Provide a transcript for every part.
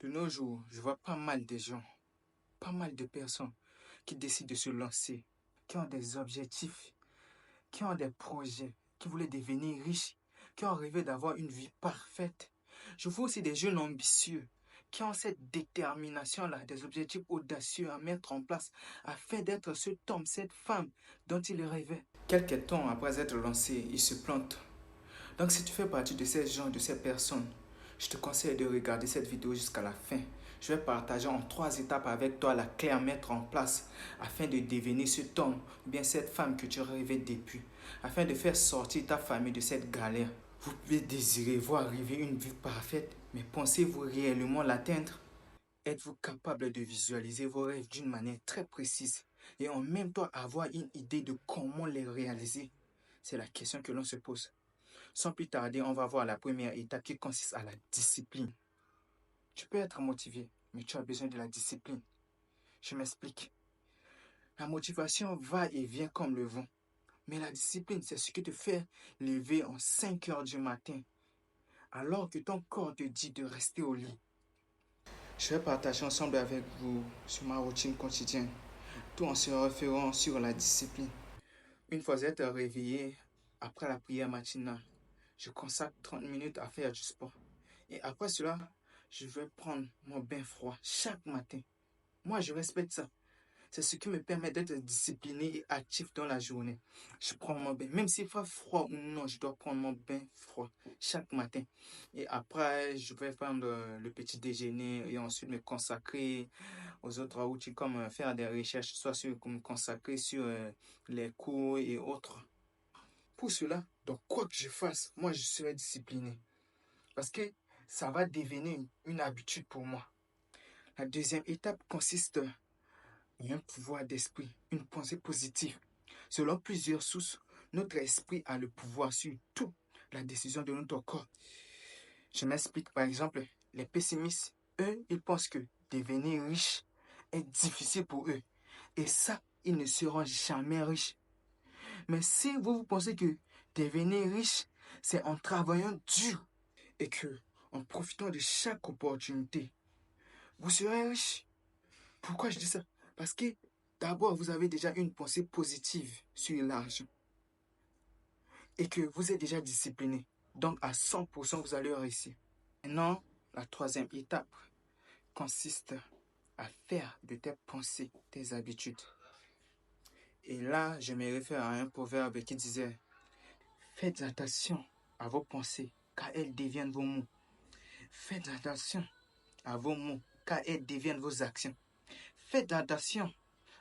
De nos jours, je vois pas mal de gens, pas mal de personnes qui décident de se lancer, qui ont des objectifs, qui ont des projets, qui voulaient devenir riches, qui ont rêvé d'avoir une vie parfaite. Je vois aussi des jeunes ambitieux qui ont cette détermination-là, des objectifs audacieux à mettre en place afin d'être cet homme, cette femme dont ils rêvaient. Quelques temps après être lancés, ils se plantent. Donc si tu fais partie de ces gens, de ces personnes, je te conseille de regarder cette vidéo jusqu'à la fin. Je vais partager en 3 étapes avec toi la clé à mettre en place afin de devenir cet homme ou bien cette femme que tu rêvais depuis, afin de faire sortir ta famille de cette galère. Vous pouvez désirer voir arriver une vie parfaite, mais pensez-vous réellement l'atteindre? Êtes-vous capable de visualiser vos rêves d'une manière très précise et en même temps avoir une idée de comment les réaliser? C'est la question que l'on se pose. Sans plus tarder, on va voir la première étape qui consiste à la discipline. Tu peux être motivé, mais tu as besoin de la discipline. Je m'explique. La motivation va et vient comme le vent. Mais la discipline, c'est ce qui te fait lever en 5 heures du matin, alors que ton corps te dit de rester au lit. Je vais partager ensemble avec vous sur ma routine quotidienne, tout en se référant sur la discipline. Une fois être réveillé, après la prière matinale, je consacre 30 minutes à faire du sport. Et après cela, je vais prendre mon bain froid chaque matin. Moi, je respecte ça. C'est ce qui me permet d'être discipliné et actif dans la journée. Je prends mon bain, même s'il fait froid ou non, je dois prendre mon bain froid chaque matin. Et après, je vais prendre le petit déjeuner et ensuite me consacrer aux autres outils comme faire des recherches, soit sur me consacrer sur les cours et autres. Pour cela, donc quoi que je fasse, moi je serai discipliné. Parce que ça va devenir une habitude pour moi. La deuxième étape consiste en un pouvoir d'esprit, une pensée positive. Selon plusieurs sources, notre esprit a le pouvoir sur toute la décision de notre corps. Je m'explique, par exemple, les pessimistes, eux, ils pensent que devenir riche est difficile pour eux. Et ça, ils ne seront jamais riches. Mais si vous pensez que devenir riche, c'est en travaillant dur et que en profitant de chaque opportunité, vous serez riche. Pourquoi je dis ça? Parce que d'abord, vous avez déjà une pensée positive sur l'argent et que vous êtes déjà discipliné. Donc, à 100%, vous allez réussir. Maintenant, la troisième étape consiste à faire de tes pensées tes habitudes. Et là, je me réfère à un proverbe qui disait: faites attention à vos pensées, car elles deviennent vos mots. Faites attention à vos mots, car elles deviennent vos actions. Faites attention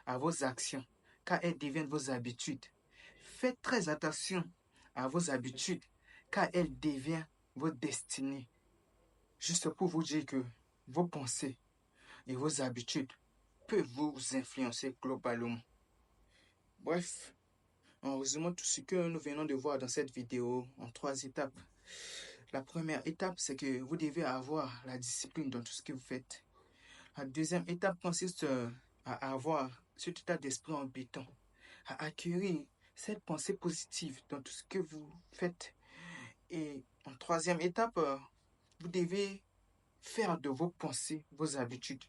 à vos actions, car elles deviennent vos habitudes. Faites très attention à vos habitudes, car elles deviennent vos destinées. Juste pour vous dire que vos pensées et vos habitudes peuvent vous influencer globalement. Bref, en résumant tout ce que nous venons de voir dans cette vidéo en 3 étapes. La première étape, c'est que vous devez avoir la discipline dans tout ce que vous faites. La deuxième étape consiste à avoir cet état d'esprit en béton, à acquérir cette pensée positive dans tout ce que vous faites. Et en troisième étape, vous devez faire de vos pensées vos habitudes.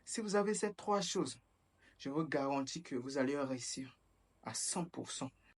Si vous avez ces 3 choses, je vous garantis que vous allez réussir à 100%.